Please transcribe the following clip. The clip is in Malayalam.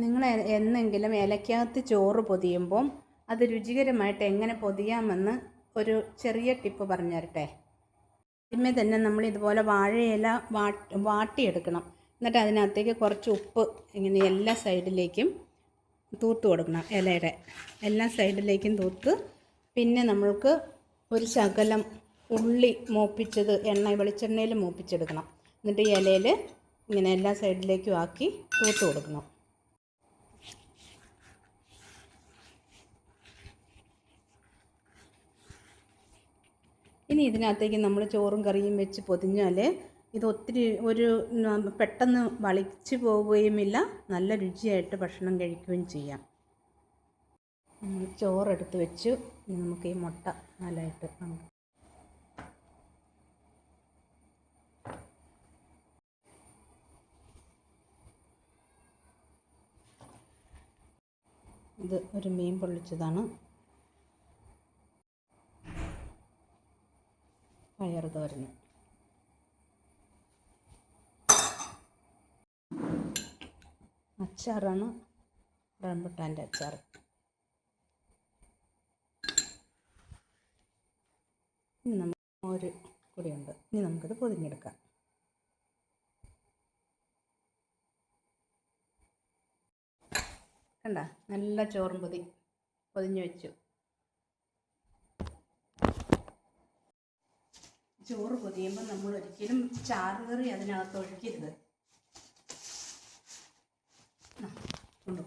നിങ്ങൾ എന്നെങ്കിലും ഇലക്കകത്ത് ചോറ് പൊതിയുമ്പം അത് രുചികരമായിട്ട് എങ്ങനെ പൊതിയാമെന്ന് ഒരു ചെറിയ ടിപ്പ് പറഞ്ഞു തരട്ടെ. ആദ്യമേ തന്നെ നമ്മൾ ഇതുപോലെ വാഴയില വാട്ടിയെടുക്കണം. എന്നിട്ട് അതിനകത്തേക്ക് കുറച്ച് ഉപ്പ് ഇങ്ങനെ എല്ലാ സൈഡിലേക്കും തൂത്ത് കൊടുക്കണം. ഇലയുടെ എല്ലാ സൈഡിലേക്കും തൂത്ത്, പിന്നെ നമ്മൾക്ക് ഒരു ശകലം ഉള്ളി മൂപ്പിച്ചത് വെളിച്ചെണ്ണയിൽ മൂപ്പിച്ചെടുക്കണം. എന്നിട്ട് ഈ ഇലയിൽ ഇങ്ങനെ എല്ലാ സൈഡിലേക്കും ആക്കി തൂത്ത് കൊടുക്കണം. ഇനി ഇതിനകത്തേക്ക് നമ്മൾ ചോറും കറിയും വെച്ച് പൊതിഞ്ഞാൽ ഇത് ഒത്തിരി പെട്ടെന്ന് വളിച്ചു പോവുകയുമില്ല, നല്ല രുചിയായിട്ട് ഭക്ഷണം കഴിക്കുകയും ചെയ്യാം. ചോറെടുത്ത് വെച്ചു. നമുക്ക് ഈ മുട്ട നല്ലതായിട്ട് ഇത് ഒരു മീൻ പൊള്ളിച്ചതാണ്. പയർ തോരൻ, അച്ചാറാണ് റംബുട്ടാൻ്റെ അച്ചാർ. ഇനി നമുക്ക് മോര് കൂടിയുണ്ട്. ഇനി നമുക്കിത് പൊതിഞ്ഞെടുക്കാം. കണ്ട, നല്ല ചോറും പൊതിഞ്ഞ് വെച്ചു. ചോറ് പൊതിയുമ്പോൾ നമ്മൾ ഒരിക്കലും ചാറുകറി അതിനകത്ത് ഒഴിക്കരുത്. കൊണ്ടു